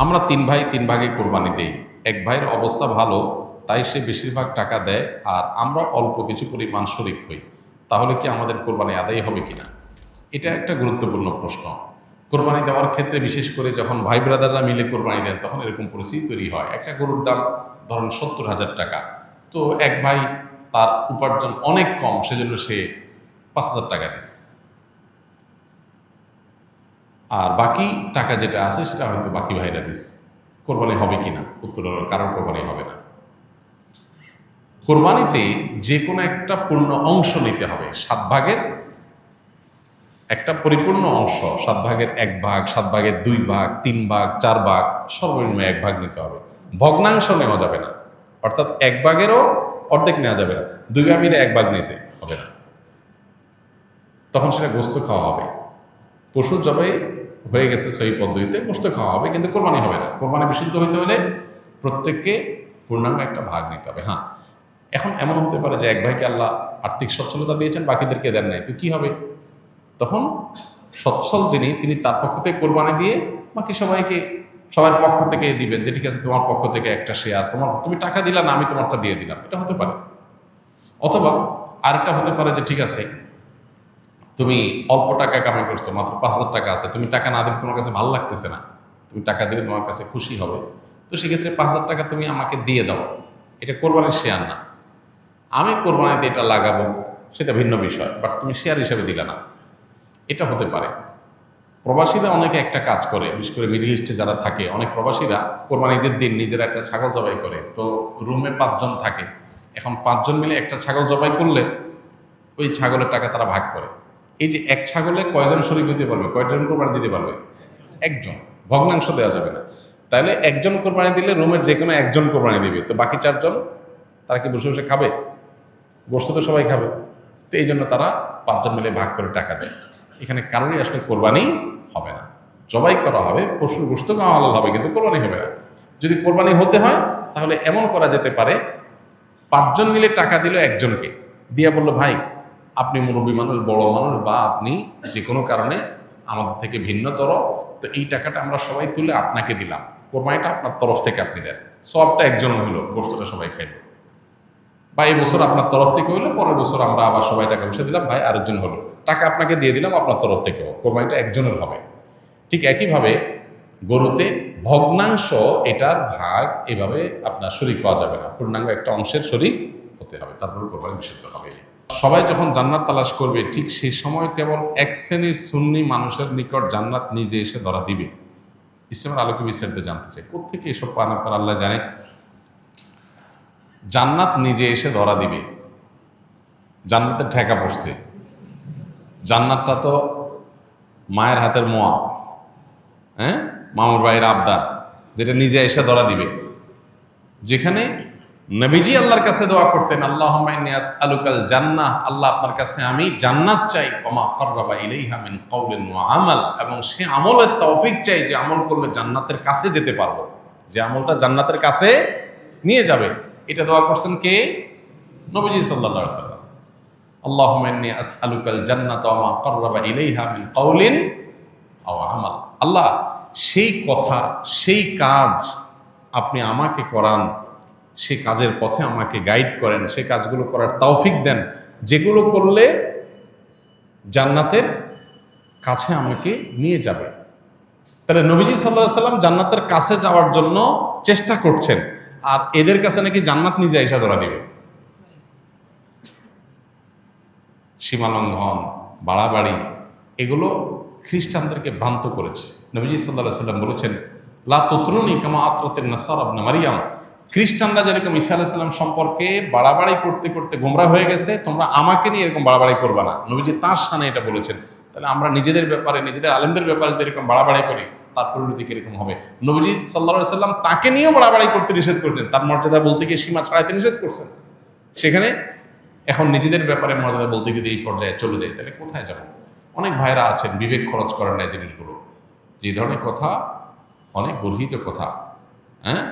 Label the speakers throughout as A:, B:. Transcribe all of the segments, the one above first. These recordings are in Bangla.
A: আমরা তিন ভাই তিন ভাগে কোরবানি দেই। এক ভাইয়ের অবস্থা ভালো, তাই সে বেশিরভাগ টাকা দেয়, আর আমরা অল্প কিছু পরিমাণ শরিক হই। তাহলে কি আমাদের কোরবানি আদায় হবে কিনা? এটা একটা গুরুত্বপূর্ণ প্রশ্ন। কোরবানি দেওয়ার ক্ষেত্রে বিশেষ করে যখন ভাই ব্রাদাররা মিলে কোরবানি দেন, তখন এরকম পরিস্থিতি তৈরি হয়। একটা গরুর দাম ধরেন 70,000 টাকা, তো এক ভাই তার উপার্জন অনেক কম, সেজন্য সে 5,000 টাকা দিচ্ছে, আর বাকি টাকা যেটা আছে সেটা হয়তো বাকি ভাইরা দিচ্ছে। কোরবানি হবে কিনা? উত্তর হলো কারোর কোরবানি হবে না। কোরবানিতে যে কোনো একটা পূর্ণ অংশ নিতে হবে। 7 ভাগের একটা পরিপূর্ণ অংশ, 7 ভাগের 1 ভাগ, 7 ভাগের 2 ভাগ, 3 ভাগ, 4 ভাগ, সর্বনিম্ন 1 ভাগ নিতে হবে। ভগ্নাংশ নেওয়া যাবে না, অর্থাৎ 1 ভাগেরও অর্ধেক নেওয়া যাবে না। 2 ভাগ মিলে 1 ভাগ নিয়েছে, হবে না, তখন সেটা গোস্ত খাওয়া হবে। পশু জবাই হয়ে গেছে সেই পদ্ধতিতে, গোস্ত খাওয়া হবে, কিন্তু কোরবানি হবে না। কোরবানি বিশুদ্ধ হইতে হলে প্রত্যেককে পূর্ণাঙ্গ একটা ভাগ নিতে হবে। হ্যাঁ, এখন এমন হতে পারে যে এক ভাইকে আল্লাহ আর্থিক সচ্ছলতা দিয়েছেন, বাকিদেরকে দেন নাই, তো কি হবে? তখন সচ্ছল যিনি, তিনি তার পক্ষ থেকে কোরবানি দিয়ে বাকি সবাইকে সবার পক্ষ থেকে দিবেন, যে ঠিক আছে তোমার পক্ষ থেকে একটা শেয়ার, তুমি টাকা দিলা না, আমি তোমারটা দিয়ে দিলাম, এটা হতে পারে। অথবা আরেকটা হতে পারে যে ঠিক আছে, তুমি অল্প টাকা কামাই করছো, মাত্র 5,000 টাকা আছে, তুমি টাকা না দিলে তোমার কাছে ভালো লাগতেছে না, তুমি টাকা দিলে তোমার কাছে খুশি হবে, তো সেক্ষেত্রে 5,000 টাকা তুমি আমাকে দিয়ে দাও। এটা কোরবানির শেয়ার না, আমি কোরবানিতে এটা লাগাবো সেটা ভিন্ন বিষয়, বাট তুমি শেয়ার হিসাবে দিলে না, এটা হতে পারে। প্রবাসীরা অনেকে একটা কাজ করে, বিশেষ করে মিডল ইস্টে যারা থাকে, অনেক প্রবাসীরা কোরবানিদের দিন নিজেরা একটা ছাগল জবাই করে। তো রুমে 5 জন থাকে, এখন 5 জন মিলে একটা ছাগল জবাই করলে ওই ছাগলের টাকা তারা ভাগ করে। এই যে এক ছাগলে কয়জন শরীক হতে পারবে, কয়জন কোরবানি দিতে পারবে? একজন। ভগ্নাংশ দেওয়া যাবে না। তাহলে একজন কোরবানি দিলে রুমের যে কোনো একজন কোরবানি দিবে, তো বাকি 4 জন তারা কি বসে বসে খাবে? গোস্ত তো সবাই খাবে। তো এই জন্য তারা 5 জন মিলে ভাগ করে টাকা দেয়। এখানে কারোরই আসলে কোরবানি হবে না, জবাই করা হবে, পশুর গোস্ত খাওয়া হালাল হবে, কিন্তু কোরবানি হবে না। যদি কোরবানি হতে হয় তাহলে এমন করা যেতে পারে, 5 জন মিলে টাকা দিল একজনকে, দিয়া বললো ভাই আপনি মুরব্বী মানুষ, বড় মানুষ, বা আপনি যে কোনো কারণে আমাদের থেকে ভিন্নতর, তো এই টাকাটা আমরা সবাই তুলে আপনাকে দিলাম, কোরবানিটা আপনার তরফ থেকে আপনি দেন, সবটা একজন হইলো, গোস্তটা সবাই খাইল। বা এই বছর আপনার তরফ থেকে হইলো, পরের বছর আমরা আবার সবাই টাকা বসে দিলাম, ভাই আরেকজন হলো, টাকা আপনাকে দিয়ে দিলাম আপনার তরফ থেকেও, কোরবানিটা একজনের হবে। ঠিক একইভাবে গরুতে ভগ্নাংশ, এটার ভাগ এভাবে আপনার শরীক হওয়া যাবে না, পূর্ণাঙ্গ একটা অংশের শরীক হতে হবে, তারপরে কোরবানি বিশুদ্ধ হবে। সবাই যখন জান্নাত তালাশ করবে, ঠিক সেই সময় কেবল এক শ্রেণীর সুন্নি মানুষের নিকট জান্নাত নিজে এসে ধরা দিবে। ইসলামের আলোকে বিস্তারিত জানতে চাই, কোথেকে এসব পান আপনার আল্লাহ জানে। জান্নাত নিজে এসে ধরা দিবে, জান্নাতের ঠেকা পড়ছে। জান্নাতটা তো মায়ের হাতের মোয়া, হ্যাঁ, মামুর ভাইয়ের আবদার, যেটা নিজে এসে ধরা দিবে। যেখানে নবীজি আল্লাহর কাছে দোয়া করতেন, আল্লাহুম্মা ইন্নী আসআলুকাল জান্নাহ, আল্লাহ আপনার কাছে আমি জান্নাত চাই, ওমা কাররাবা ইলাইহা মিন কাউলিন ওয়া আমাল, এবং সে আমলের তৌফিক চাই যে আমল করলে জান্নাতের কাছে যেতে পারবো, যে আমলটা জান্নাতের কাছে নিয়ে যাবে। এটা দোয়া করছেন কে? নবীজি সাল্লাল্লাহু আলাইহি ওয়াসাল্লাম। আল্লাহুম্মা ইন্নী আসআলুকাল জান্নাতা ওয়া মা কাররাবা ইলাইহা মিন কাউলিন আও আমাল, আল্লাহ সেই কথা, সেই কাজ আপনি আমাকে করান, সেই কাজের পথে আমাকে গাইড করেন, সেই কাজগুলো করার তৌফিক দেন, যেগুলো করলে জান্নাতের কাছে আমাকে নিয়ে যাবে। তাহলে নবীজি সাল্লাল্লাহু আলাইহি সাল্লাম জান্নাতের কাছে যাওয়ার জন্য চেষ্টা করছেন, আর এদের কাছে নাকি জান্নাত নিজে এসে ধরা দিবে। সীমালঙ্ঘন, বাড়াবাড়ি, এগুলো খ্রিস্টানদেরকে ভ্রান্ত করেছে। নবীজি সাল্লাল্লাহু আলাইহি সাল্লাম বলেছেন, লা তুতরুনি কামা আতরাতিন নাসারা ইবনে মারইয়াম, খ্রিস্টানরা যেরকম ঈসা আলাইহিস সালাম সম্পর্কে বাড়াবাড়ি করতে করতে গোমরা হয়ে গেছে, তোমরা আমাকে নিয়ে এরকম বাড়াবাড়ি করবে না। নবীজি তাঁর শানে এটা বলেছেন। তাহলে আমরা নিজেদের ব্যাপারে, নিজেদের আলেমদের ব্যাপারে যদি এরকম বাড়াবাড়ি করি, তার পরিণতি কিরকম হবে? নবীজি সাল্লাল্লাহু আলাইহি সাল্লাম তাকে নিয়েও বাড়াবাড়ি করতে নিষেধ করেছেন, তার মর্যাদা বলতে গিয়ে সীমা ছাড়াইতে নিষেধ করছেন। সেখানে এখন নিজেদের ব্যাপারে মর্যাদা বলতে গিয়ে এই পর্যায়ে চলে যায়, তাহলে কোথায় যাব? অনেক ভাইরা আছেন বিবেক খরচ করেন না এই জিনিসগুলো, যে ধরনের কথা অনেক গর্হিত কথা, হ্যাঁ,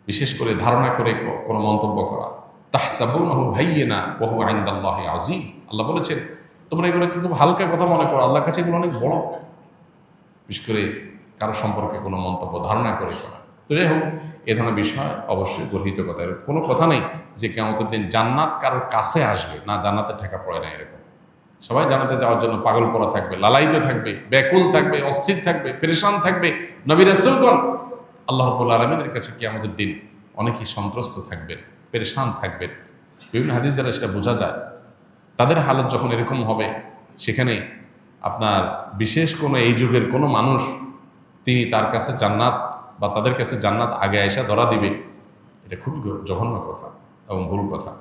A: বিশেষ করে ধারণা করে কোনো মন্তব্য করা। তাহসাবুনাহু হাইয়িনা ওয়া হুয়া ইনদাল্লাহি আযীম, আল্লাহ বলেছেন তোমরা এগুলো খুব হালকা কথা মনে করো, আল্লাহর কাছে এগুলো অনেক বড়। বিশেষ করে কারো সম্পর্কে কোনো মন্তব্য ধারণা করে করা। তো যাই হোক, এ ধরনের বিষয় অবশ্যই গর্হিত কথা। এর কোনো কথা নেই যে কিয়ামতের দিন জান্নাত কারোর কাছে আসবে না, জান্নাতে ঠেকা পড়ে না এরকম। সবাই জান্নাতে যাওয়ার জন্য পাগল করা থাকবে, লালায়িত থাকবে, ব্যাকুল থাকবে, অস্থির থাকবে, পেরেশান থাকবে। নবী রাসূলগণ আল্লাহ রাব্বুল আলামিনের কাছে কিয়ামতের দিন অনেকেই সন্ত্রস্ত থাকবেন, পেরেশান থাকবেন। বিভিন্ন হাদিস দ্বারা সেটা বোঝা যায়। তাদের হালত যখন এরকম হবে, সেখানে আপনার বিশেষ কোনো এই যুগের কোনো মানুষ তিনি তার কাছে জান্নাত বা তাদের কাছে জান্নাত আগে এসে ধরা দিবে, এটা খুবই জঘন্য কথা এবং ভুল কথা।